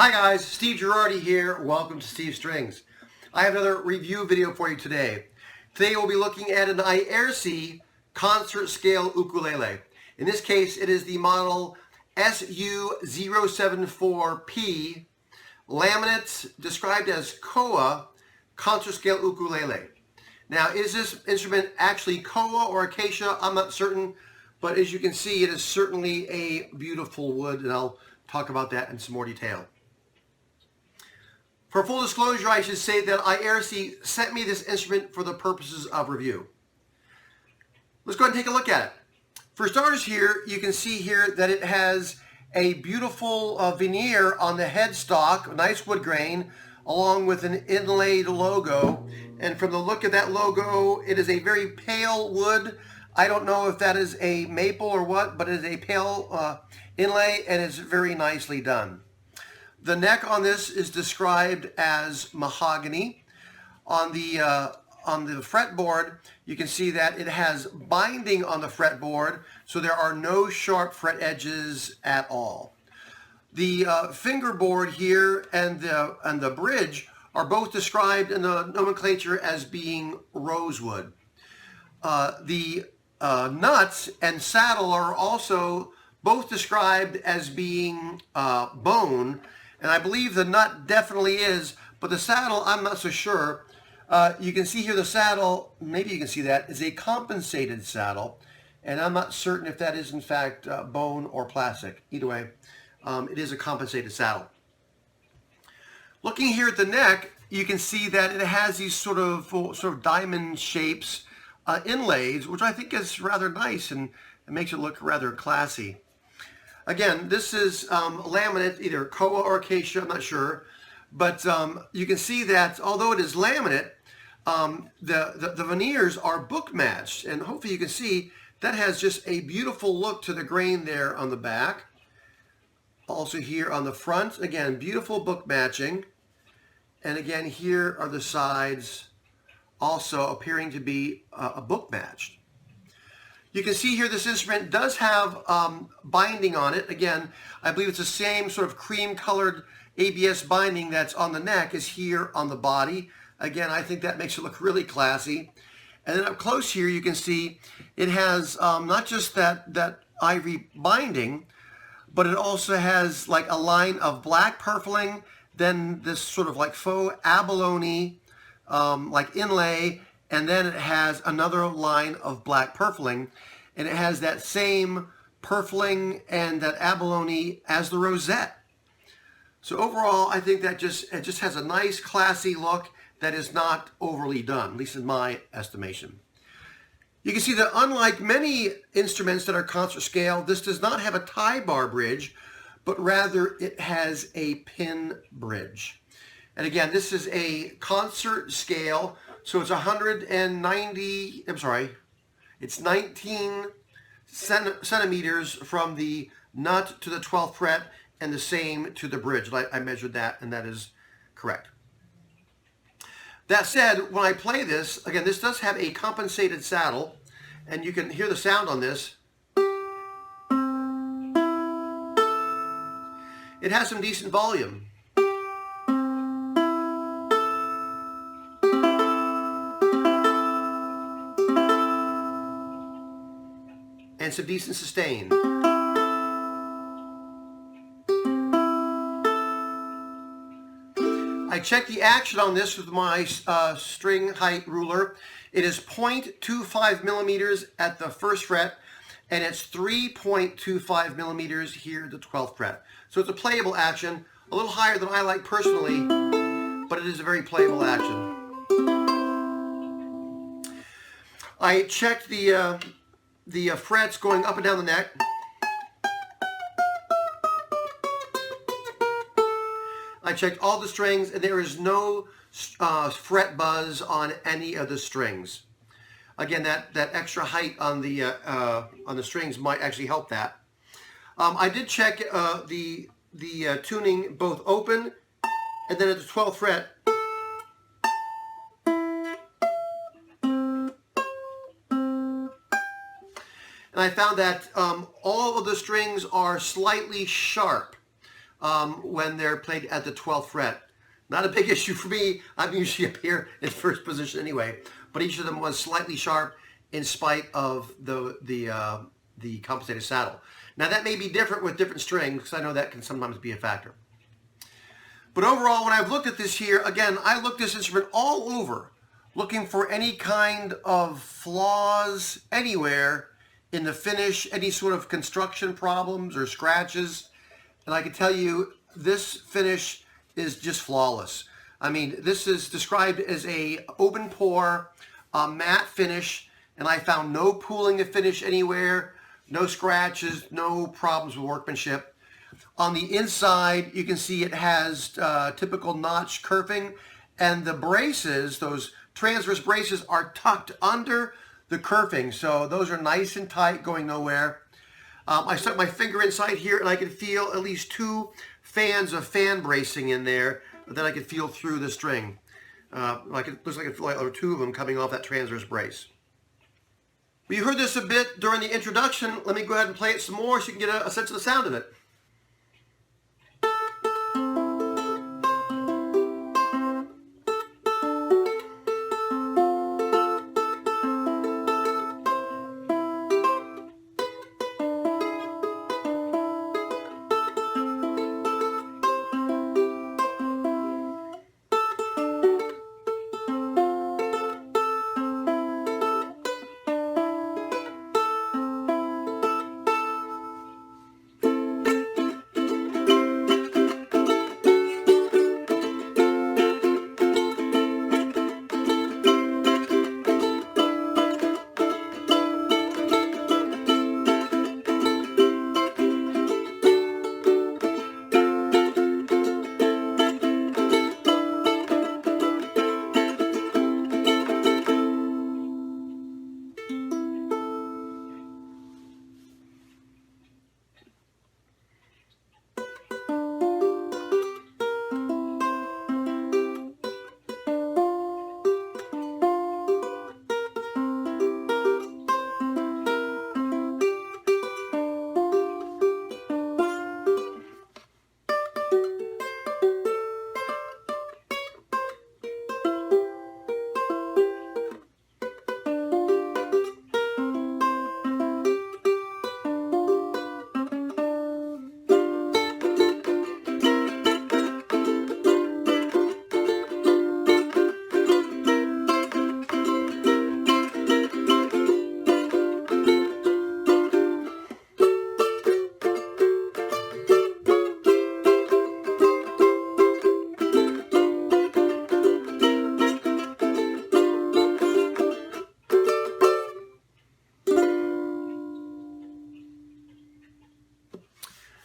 Hi guys, Steve Girardi here. Welcome to Steve Strings. I have another review video for you today. Today we'll be looking at an Aiersi concert scale ukulele. In this case, it is the model SU-074P, laminate, described as koa concert scale ukulele. Now, is this instrument actually koa or acacia? I'm not certain, but as you can see, it is certainly a beautiful wood, and I'll talk about that in some more detail. For full disclosure, I should say that Aiersi sent me this instrument for the purposes of review. Let's go ahead and take a look at it. For starters here, you can see here that it has a beautiful veneer on the headstock, nice wood grain, along with an inlaid logo. And from the look of that logo, it is a very pale wood. I don't know if that is a maple or what, but it is a pale inlay and it's very nicely done. The neck on this is described as mahogany. On the fretboard, you can see that it has binding on the fretboard, so there are no sharp fret edges at all. The fingerboard here and the bridge are both described in the nomenclature as being rosewood. The nuts and saddle are also both described as being bone, and I believe the nut definitely is, but the saddle, I'm not so sure. You can see here the saddle, maybe you can see that, is a compensated saddle, and I'm not certain if that is in fact bone or plastic. Either way, it is a compensated saddle. Looking here at the neck, you can see that it has these sort of diamond shapes, inlays, which I think is rather nice and it makes it look rather classy. Again, this is laminate, either koa or acacia, I'm not sure, but you can see that although it is laminate, the veneers are book matched, and hopefully you can see that has just a beautiful look to the grain there on the back. Also here on the front, again, beautiful book matching, and again here are the sides also appearing to be book matched. You can see here this instrument does have binding on it. Again, I believe it's the same sort of cream colored ABS binding that's on the neck as here on the body. Again, I think that makes it look really classy. And then up close here you can see it has not just that ivory binding, but it also has like a line of black purfling, then this sort of like faux abalone like inlay, and then it has another line of black purfling, and it has that same purfling and that abalone as the rosette. So overall, I think that it just has a nice, classy look that is not overly done, at least in my estimation. You can see that unlike many instruments that are concert scale, this does not have a tie bar bridge, but rather it has a pin bridge. And again, this is a concert scale, so it's 19 centimeters from the nut to the 12th fret, and the same to the bridge. I measured that, and that is correct. That said, when I play this, again, this does have a compensated saddle, and you can hear the sound on this. It has some decent volume. And some decent sustain. I checked the action on this with my string height ruler. It is 0.25 millimeters at the first fret, and it's 3.25 millimeters here at the 12th fret. So it's a playable action, a little higher than I like personally, but it is a very playable action. I checked the frets going up and down the neck. I checked all the strings, and there is no fret buzz on any of the strings. Again, that extra height on the strings might actually help that. I did check the tuning both open and then at the 12th fret. And I found that all of the strings are slightly sharp. when they're played at the 12th fret. Not a big issue for me. I'm usually up here in first position anyway. But each of them was slightly sharp in spite of the compensated saddle. Now that may be different with different strings, because I know that can sometimes be a factor. But overall, when I've looked at this here, again, I looked this instrument all over, looking for any kind of flaws anywhere in the finish, any sort of construction problems or scratches. And I can tell you, this finish is just flawless. I mean, this is described as a open pore, matte finish, and I found no pooling to finish anywhere, no scratches, no problems with workmanship. On the inside, you can see it has typical notch kerfing, and the braces, those transverse braces, are tucked under the kerfing, so those are nice and tight, going nowhere. I stuck my finger inside here, and I can feel at least 2 fans of fan bracing in there that I can feel through the string. Looks like there are 2 of them coming off that transverse brace. Well, you heard this a bit during the introduction. Let me go ahead and play it some more so you can get a sense of the sound of it.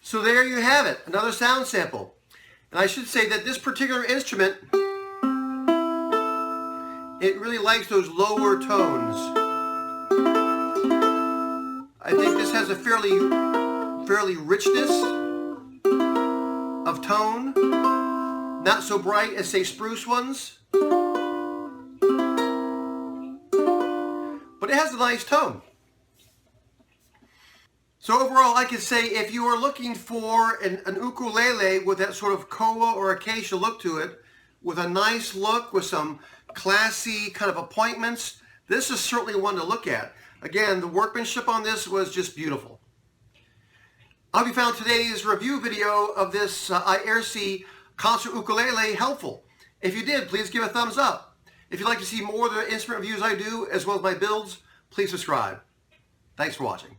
So there you have it, another sound sample. And I should say that this particular instrument, it really likes those lower tones. I think this has a fairly richness of tone, not so bright as, say, spruce ones, but it has a nice tone. So overall, I can say if you are looking for an ukulele with that sort of koa or acacia look to it, with a nice look, with some classy kind of appointments, this is certainly one to look at. Again, the workmanship on this was just beautiful. I hope you found today's review video of this Aiersi concert ukulele helpful. If you did, please give a thumbs up. If you'd like to see more of the instrument reviews I do, as well as my builds, please subscribe. Thanks for watching.